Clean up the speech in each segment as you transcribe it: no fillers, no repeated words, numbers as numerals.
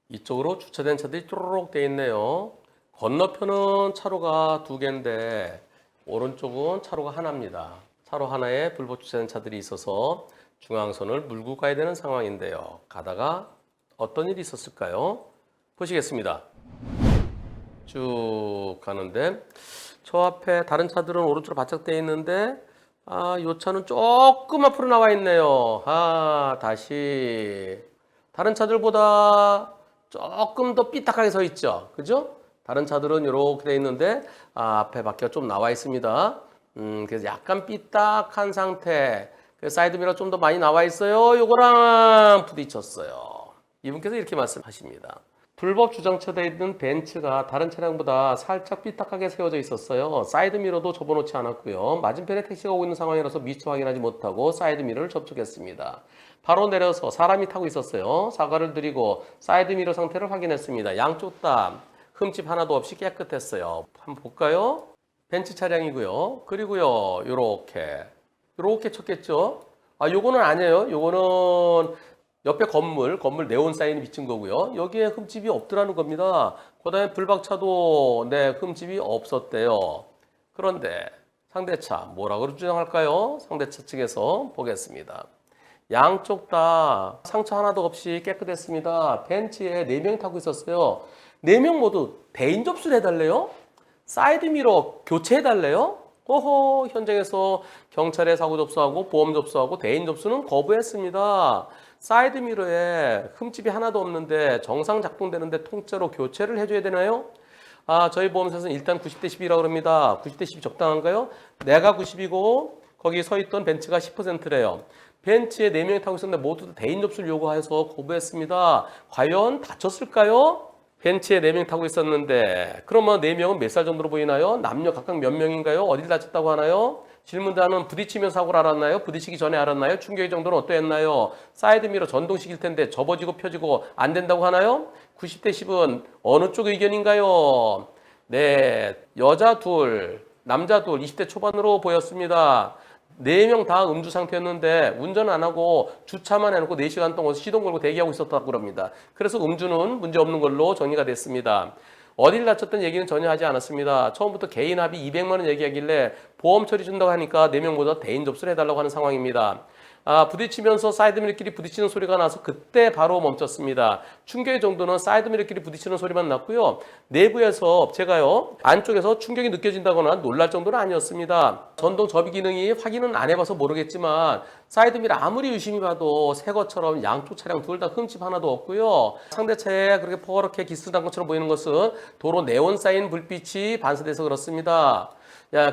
이쪽으로 주차된 차들이 쭈루룩 돼 있네요. 건너편은 차로가 두 개인데 오른쪽은 차로가 하나입니다. 차로 하나에 불법 주차된 차들이 있어서 중앙선을 물고 가야 되는 상황인데요. 가다가 어떤 일이 있었을까요? 보시겠습니다. 쭉 가는데 저 앞에 다른 차들은 오른쪽으로 바짝 돼 있는데 이 차는 조금 앞으로 나와 있네요. 다시 다른 차들보다 조금 더 삐딱하게 서 있죠. 그죠? 다른 차들은 이렇게 돼 있는데 앞에 바퀴가 좀 나와 있습니다. 그래서 약간 삐딱한 상태. 사이드미러 좀 더 많이 나와 있어요. 요거랑 부딪혔어요. 이분께서 이렇게 말씀하십니다. 불법 주정차되어 있는 벤츠가 다른 차량보다 살짝 삐딱하게 세워져 있었어요. 사이드미러도 접어놓지 않았고요. 맞은편에 택시가 오고 있는 상황이라서 미처 확인하지 못하고 사이드미러를 접촉했습니다. 바로 내려서 사람이 타고 있었어요. 사과를 드리고 사이드미러 상태를 확인했습니다. 양쪽 다 흠집 하나도 없이 깨끗했어요. 한번 볼까요? 벤츠 차량이고요. 그리고요, 요렇게 쳤겠죠? 요거는 아니에요. 요거는 옆에 건물 네온 사인이 비친 거고요. 여기에 흠집이 없더라는 겁니다. 그 다음에 불박차도 흠집이 없었대요. 그런데 상대차 뭐라고 주장할까요? 상대차 측에서 보겠습니다. 양쪽 다 상처 하나도 없이 깨끗했습니다. 벤츠에 4명이 타고 있었어요. 4명 모두 대인 접수를 해달래요? 사이드미러 교체해달래요? 현장에서 경찰에 사고 접수하고 보험 접수하고 대인 접수는 거부했습니다. 사이드미러에 흠집이 하나도 없는데 정상 작동되는데 통째로 교체를 해줘야 되나요? 저희 보험사에서는 일단 90대 10이라고 합니다. 90대 10이 적당한가요? 내가 90이고 거기 서 있던 벤츠가 10%래요. 벤츠에 4명이 타고 있었는데 모두 대인 접수를 요구해서 거부했습니다. 과연 다쳤을까요? 벤츠에 4명 타고 있었는데 그러면 4명은 몇 살 정도로 보이나요? 남녀 각각 몇 명인가요? 어딜 다쳤다고 하나요? 질문자는 부딪히면 사고를 알았나요? 부딪히기 전에 알았나요? 충격의 정도는 어떠했나요? 사이드미러 전동식일 텐데 접어지고 펴지고 안 된다고 하나요? 90대 10은 어느 쪽 의견인가요? 네, 여자 둘, 남자 둘, 20대 초반으로 보였습니다. 4명 다 음주 상태였는데 운전 안 하고 주차만 해놓고 4시간 동안 시동 걸고 대기하고 있었다고 합니다. 그래서 음주는 문제 없는 걸로 정리가 됐습니다. 어딜 다쳤던 얘기는 전혀 하지 않았습니다. 처음부터 개인 합의 200만 원 얘기하길래 보험 처리 준다고 하니까 4명보다 대인 접수를 해달라고 하는 상황입니다. 부딪히면서 사이드미러끼리 부딪히는 소리가 나서 그때 바로 멈췄습니다. 충격의 정도는 사이드미러끼리 부딪히는 소리만 났고요. 내부에서 제가요 안쪽에서 충격이 느껴진다거나 놀랄 정도는 아니었습니다. 전동 접이 기능이 확인은 안 해봐서 모르겠지만 사이드미러 아무리 유심히 봐도 새 것처럼 양쪽 차량 둘 다 흠집 하나도 없고요. 상대차에 그렇게 퍼렇게 기스난 것처럼 보이는 것은 도로 네온 사인 불빛이 반사돼서 그렇습니다.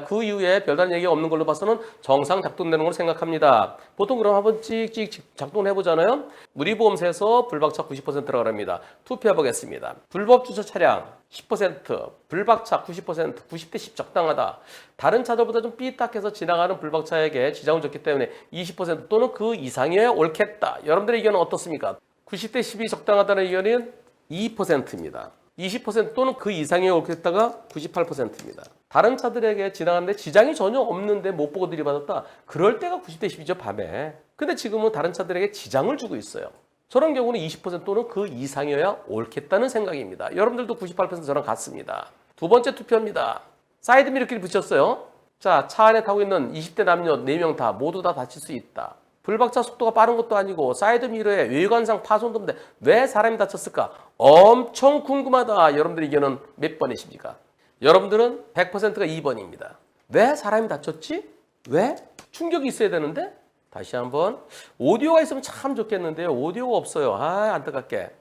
그 이후에 별다른 얘기가 없는 걸로 봐서는 정상 작동되는 걸로 생각합니다. 보통 그럼 한번 찍찍 작동을 해보잖아요. 우리 보험사에서 불박차 90%라고 합니다. 투표해 보겠습니다. 불법 주차 차량 10%, 불박차 90%, 90대 10 적당하다. 다른 차들보다 좀 삐딱해서 지나가는 불박차에게 지장을 줬기 때문에 20% 또는 그 이상이어야 옳겠다. 여러분들의 의견은 어떻습니까? 90대 10이 적당하다는 의견은 2%입니다. 20% 또는 그 이상이 옳겠다가 98%입니다. 다른 차들에게 지나가는데 지장이 전혀 없는데 못 보고 들이받았다. 그럴 때가 90대 10이죠, 밤에. 근데 지금은 다른 차들에게 지장을 주고 있어요. 저런 경우는 20% 또는 그 이상이어야 옳겠다는 생각입니다. 여러분들도 98% 저랑 같습니다. 두 번째 투표입니다. 사이드미러끼리 붙였어요. 자, 차 안에 타고 있는 20대 남녀 4명 다 모두 다 다칠 수 있다. 불박차 속도가 빠른 것도 아니고 사이드미러에 외관상 파손도 없는데 왜 사람이 다쳤을까? 엄청 궁금하다. 여러분들 의견은 몇 번이십니까? 여러분들은 100%가 2번입니다. 왜 사람이 다쳤지? 왜? 충격이 있어야 되는데? 다시 한번. 오디오가 있으면 참 좋겠는데요. 오디오가 없어요. 안타깝게.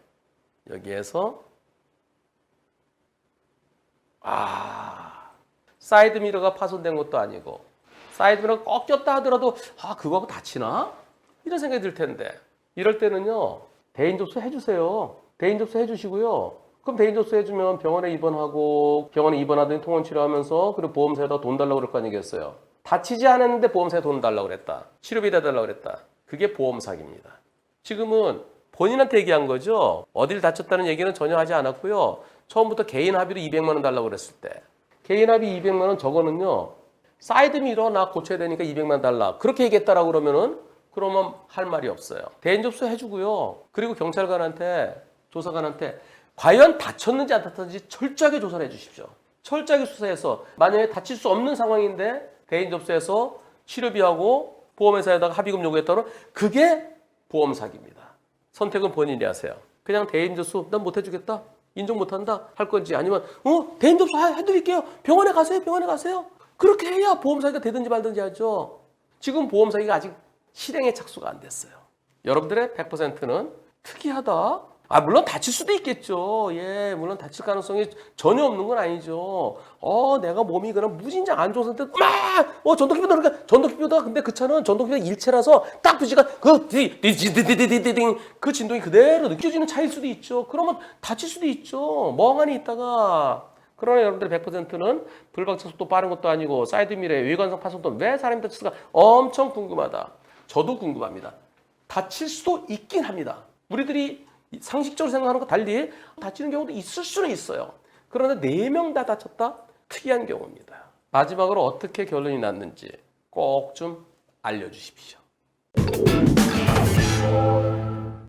여기에서 사이드미러가 파손된 것도 아니고 사이드미러가 꺾였다 하더라도 그거하고 다치나? 이런 생각이 들 텐데 이럴 때는요. 대인 접수 해주세요. 대인 접수 해주시고요. 그럼 대인 접수 해주면 병원에 입원하고 병원에 입원하더니 통원 치료하면서 그리고 보험사에다 돈 달라고 그럴 거 아니겠어요. 다치지 않았는데 보험사에 돈 달라고 그랬다. 치료비 대달라고 그랬다. 그게 보험 사기입니다. 지금은 본인한테 얘기한 거죠. 어딜 다쳤다는 얘기는 전혀 하지 않았고요. 처음부터 개인 합의로 200만 원 달라고 그랬을 때 개인 합의 200만 원 저거는요. 사이드미러 나 고쳐야 되니까 200만 원 달라. 그렇게 얘기했다라고 그러면은 그러면 할 말이 없어요. 대인 접수 해주고요. 그리고 경찰관한테, 조사관한테 과연 다쳤는지 안 다쳤는지 철저하게 조사를 해주십시오. 철저하게 수사해서 만약에 다칠 수 없는 상황인데 대인 접수해서 치료비하고 보험회사에다가 합의금 요구했다면 그게 보험 사기입니다. 선택은 본인이 하세요. 그냥 대인 접수 난 못 해주겠다. 인정 못한다 할 건지 아니면 대인 접수 해드릴게요. 병원에 가세요. 그렇게 해야 보험 사기가 되든지 말든지 하죠. 지금 보험 사기가 아직 실행에 착수가 안 됐어요. 여러분들의 100%는 특이하다. 물론 다칠 수도 있겠죠. 예, 물론 다칠 가능성이 전혀 없는 건 아니죠. 내가 몸이 그냥 무진장 안 좋은 상태, 전동기표다. 그러니까 전동기표다. 근데 그 차는 전동기표 일체라서 딱 부지가 그 진동이 그대로 느껴지는 차일 수도 있죠. 그러면 다칠 수도 있죠. 멍하니 있다가. 그러나 여러분들 100%는 불박차 속도 빠른 것도 아니고 사이드미러에 외관상 파손도 왜 사람이 다칠까 엄청 궁금하다. 저도 궁금합니다. 다칠 수도 있긴 합니다. 우리들이 상식적으로 생각하는 거 달리 다치는 경우도 있을 수는 있어요. 그런데 4명 다 다쳤다? 특이한 경우입니다. 마지막으로 어떻게 결론이 났는지 꼭 좀 알려주십시오.